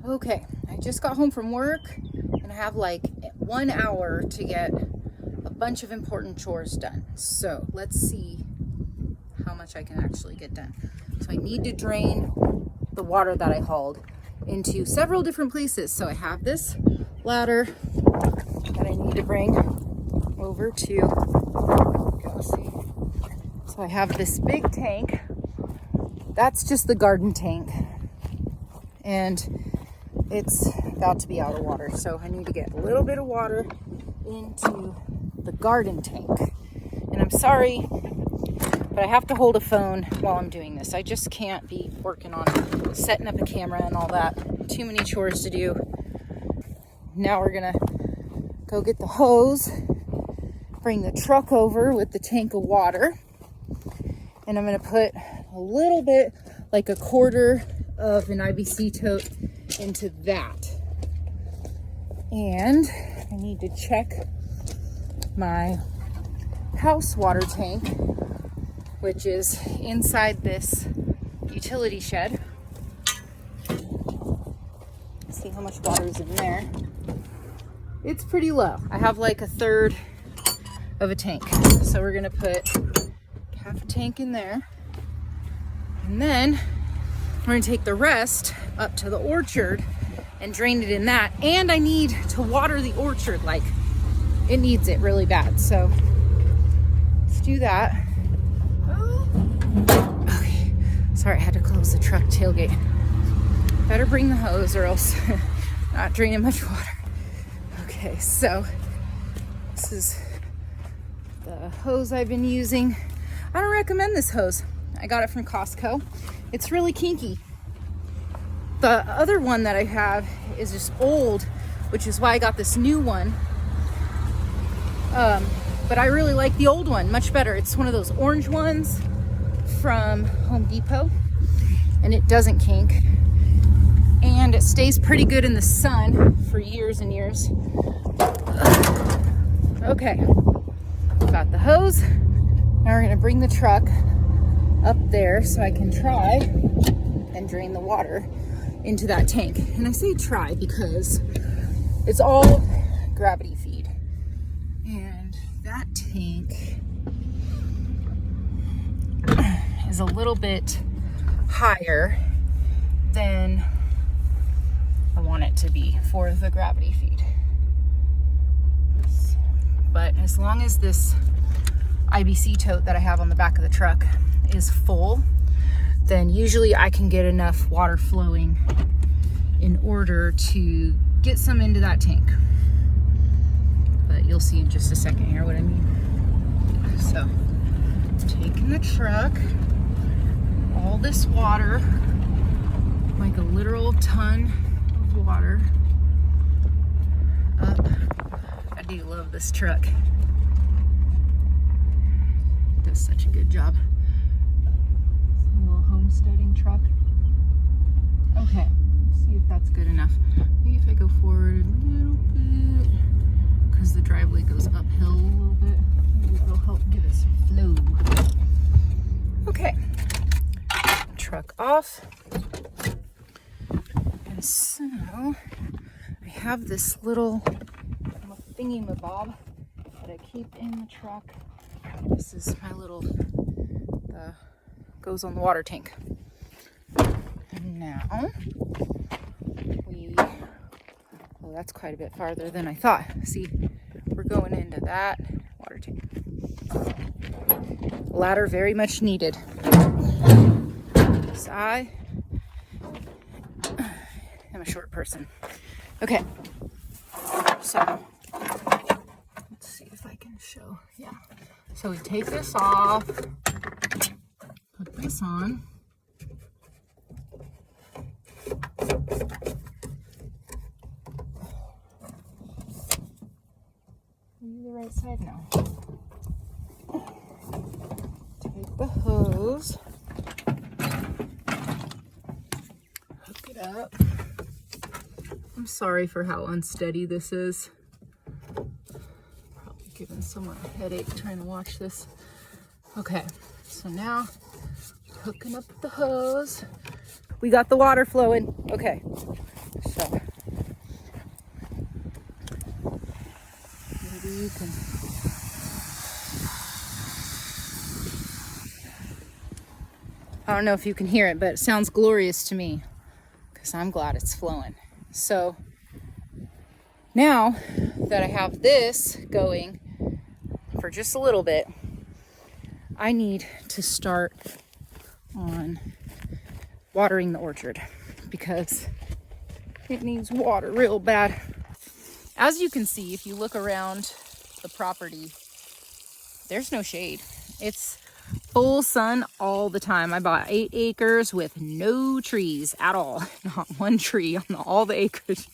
Okay, I just got home from work and I have like 1 hour to get a bunch of important chores done. So let's see how much I can actually get done. So I need to drain the water that I hauled into several different places. So I have this ladder that I need to bring over to, let's see. So I have this big tank. That's just the garden tank. And it's about to be out of water. So I need to get a little bit of water into the garden tank. And I'm sorry, but I have to hold a phone while I'm doing this. I just can't be working on setting up a camera and all that. Too many chores to do. Now we're gonna go get the hose, bring the truck over with the tank of water, and I'm gonna put a little bit, like a quarter of an IBC tote into that. And I need to check my house water tank, which is inside this utility shed. See how much water is in there. It's pretty low. I have like a third of a tank. So we're gonna put half a tank in there. And then we're gonna take the rest up to the orchard and drain it in that. And I need to water the orchard, like it needs it really bad. So let's do that. Okay, sorry, I had to close the truck tailgate. Better bring the hose or else not draining much water. Okay, so this is the hose I've been using. I don't recommend this hose. I got it from Costco. It's really kinky. The other one that I have is just old, which is why I got this new one. But I really like the old one much better. It's one of those orange ones from Home Depot, and it doesn't kink. And it stays pretty good in the sun for years and years. Okay, got the hose. Now we're gonna bring the truck up there so I can try and drain the water into that tank. And I say try because it's all gravity feed. And that tank is a little bit higher than I want it to be for the gravity feed. But as long as this IBC tote that I have on the back of the truck is full, then usually I can get enough water flowing in order to get some into that tank. But you'll see in just a second here what I mean. So, taking the truck, all this water, like a literal ton of water, up. I do love this truck. It does such a good job. A little homesteading truck. Okay, let's see if that's good enough. Maybe if I go forward a little bit, because the driveway goes uphill a little bit. Maybe it'll help give it some flow. Okay, truck off. And so, I have this little thingy-mabob that I keep in the truck. This is my little, goes on the water tank. And now, well, that's quite a bit farther than I thought. See, we're going into that water tank. Ladder very much needed. So I am a short person. Okay, so let's see if I can show. Yeah. So we take this off, put this on. Are you the right side now? Take the hose, hook it up. I'm sorry for how unsteady this is. Probably giving someone a headache trying to watch this. Okay, so now hooking up the hose. We got the water flowing. Okay, so you can. I don't know if you can hear it, but it sounds glorious to me because I'm glad it's flowing. So now that I have this going for just a little bit, I need to start on watering the orchard because it needs water real bad. As you can see, if you look around the property, there's no shade. It's full sun all the time. I bought 8 acres with no trees at all. Not one tree on all the acres.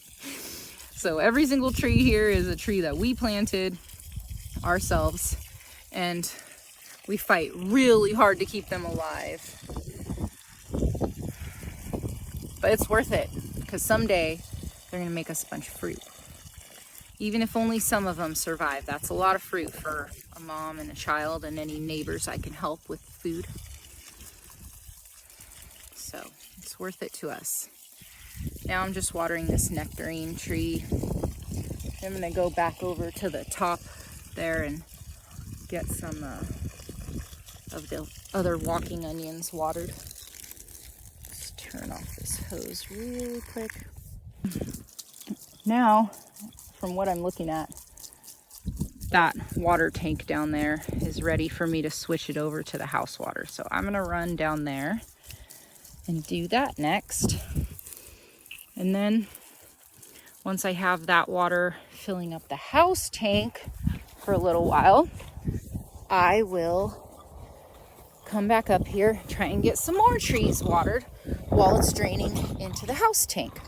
So every single tree here is a tree that we planted ourselves, and we fight really hard to keep them alive. But it's worth it because someday they're going to make us a bunch of fruit. Even if only some of them survive, that's a lot of fruit for a mom and a child and any neighbors I can help with food. So it's worth it to us. Now I'm just watering this nectarine tree. I'm going to go back over to the top there and get some of the other walking onions watered. Just turn off this hose really quick. Now, from what I'm looking at, that water tank down there is ready for me to switch it over to the house water. So I'm gonna run down there and do that next. And then once I have that water filling up the house tank for a little while, I will come back up here, try and get some more trees watered while it's draining into the house tank.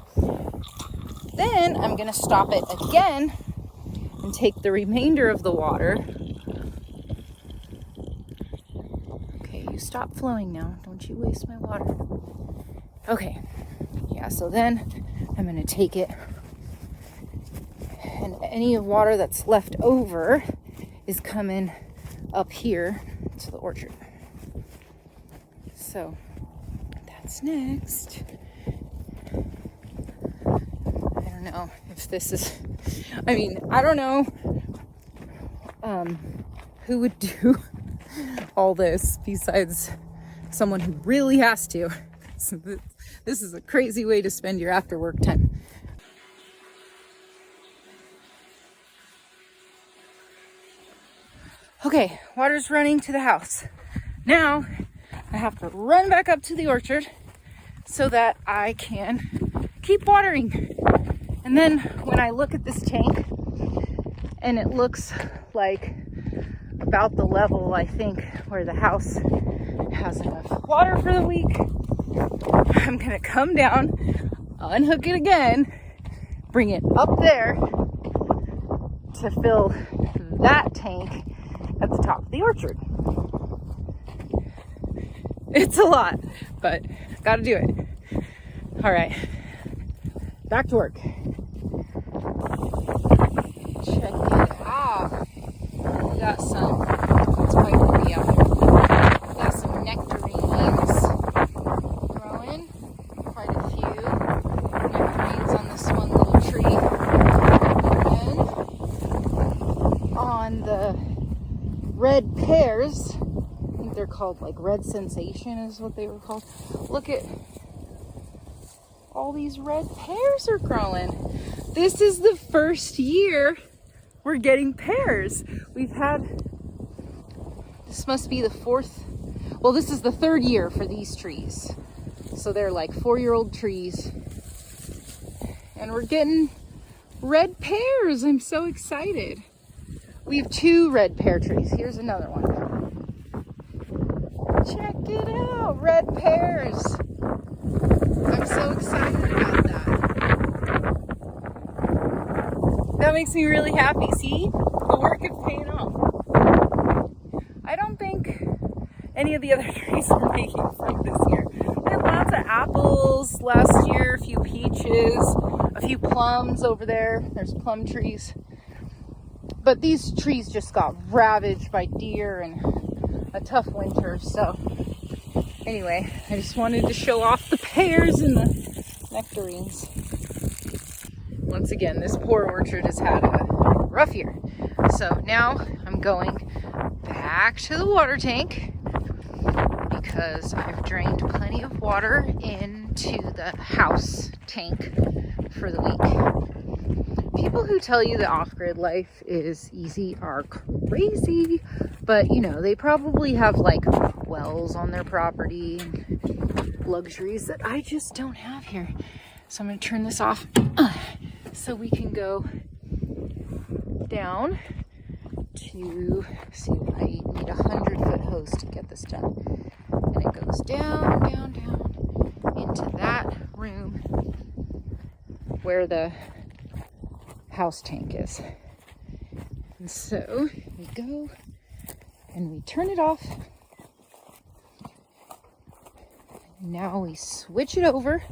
Then I'm gonna stop it again and take the remainder of the water. Okay, you stop flowing now. Don't you waste my water. Okay, yeah, so then I'm gonna take it, and any water that's left over is coming up here to the orchard. So that's next. I don't know if this is, I mean, I don't know who would do all this besides someone who really has to. So this is a crazy way to spend your after work time. Okay, water's running to the house. Now I have to run back up to the orchard so that I can keep watering. And then when I look at this tank and it looks like about the level, I think, where the house has enough water for the week, I'm gonna come down, unhook it again, bring it up there to fill that tank at the top of the orchard. It's a lot, but gotta do it. All right, back to work. Check it out. We got some, it's quite pretty out here. We got some nectarines growing, quite a few nectarines on this one little tree. And on the red pears, I think they're called like Red Sensation is what they were called. Look at all these red pears are growing. This is the first year we're getting pears. We've had, this must be the fourth, well, this is the third year for these trees. So they're like 4-year-old trees. And we're getting red pears. I'm so excited. We have 2 red pear trees. Here's another one. Check it out, red pears. I'm so excited about that. That makes me really happy. See, the work is paying off. I don't think any of the other trees are making fruit this year. We had lots of apples last year, a few peaches, a few plums over there. There's plum trees. But these trees just got ravaged by deer and a tough winter. So anyway, I just wanted to show off the pears and the nectarines. Once again, this poor orchard has had a rough year. So now I'm going back to the water tank because I've drained plenty of water into the house tank for the week. People who tell you that off-grid life is easy are crazy, but you know, they probably have like wells on their property and luxuries that I just don't have here. So I'm going to turn this off so we can go down to see if I need a 100-foot hose to get this done. And it goes down, down, down into that room where the house tank is. And so we go and we turn it off. Now we switch it over.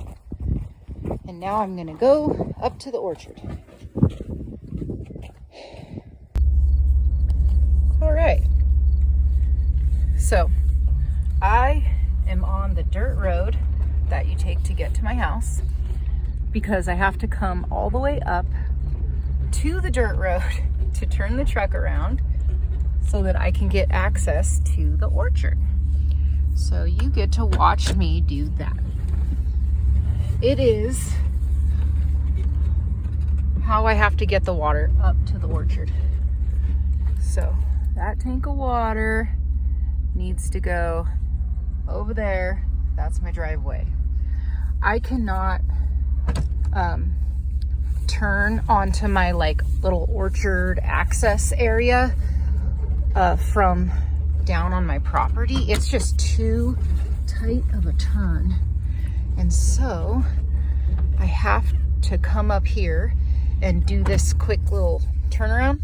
And now I'm going to go up to the orchard. All right. So I am on the dirt road that you take to get to my house because I have to come all the way up to the dirt road to turn the truck around so that I can get access to the orchard. So you get to watch me do that. It is how I have to get the water up to the orchard. So that tank of water needs to go over there. That's my driveway. I cannot turn onto my like little orchard access area from down on my property. It's just too tight of a turn. And so I have to come up here and do this quick little turnaround.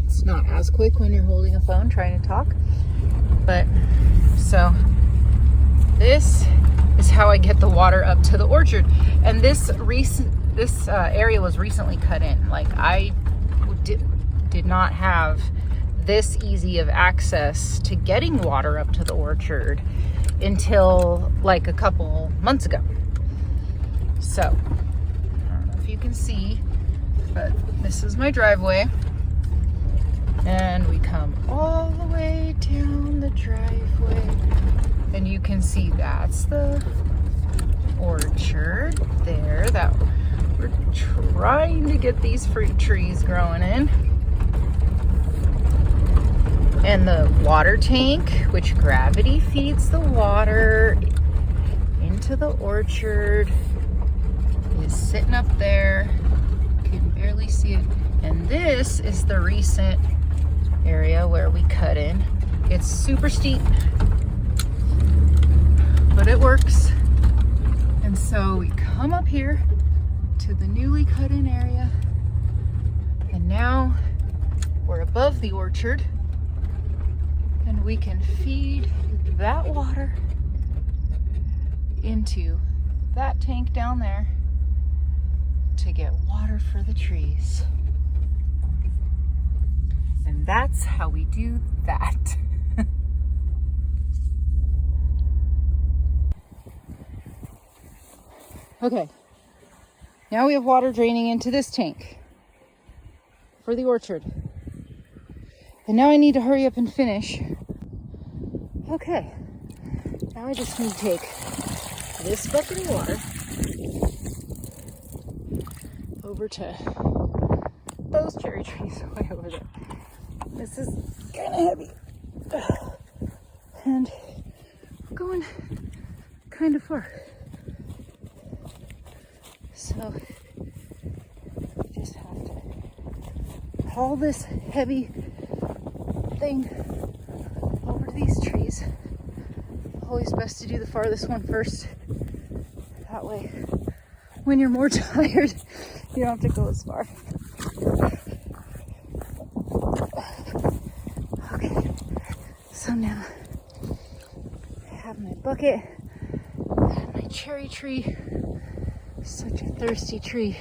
It's not as quick when you're holding a phone trying to talk, but so this is how I get the water up to the orchard. And this area was recently cut in. Like I did not have this easy of access to getting water up to the orchard until like a couple months ago. So I don't know if you can see, but this is my driveway. And we come all the way down the driveway. And you can see that's the orchard there that we're trying to get these fruit trees growing in. And the water tank, which gravity feeds the water into the orchard, is sitting up there. You can barely see it. And this is the recent area where we cut in. It's super steep, but it works. And so we come up here to the newly cut in area, and now we're above the orchard, and we can feed that water into that tank down there to get water for the trees. And that's how we do that. Okay, now we have water draining into this tank for the orchard. And now I need to hurry up and finish. Okay, now I just need to take this bucket of water over to those cherry trees way over there. This is kind of heavy. And we're going kind of far. So we just have to haul this heavy thing over to these trees. Always best to do the farthest one first. That way, when you're more tired, you don't have to go as far. Okay, so now I have my bucket, I have my cherry tree. Such a thirsty tree.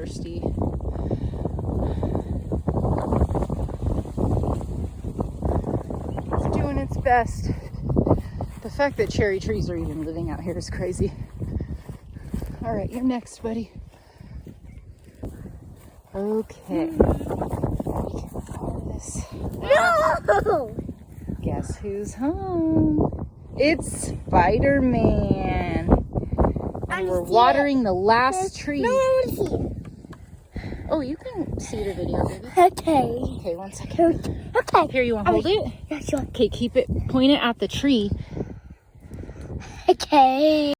thirsty. It's doing its best. The fact that cherry trees are even living out here is crazy. All right, you're next, buddy. Okay. This. No! Guess who's home? It's Spider-Man. And we're watering the last tree. No, I want to see it. Oh, you can see the video, baby. Okay. Okay, 1 second. Okay. Here, you want to hold it? Yeah, sure. Okay, keep it, point it at the tree. Okay.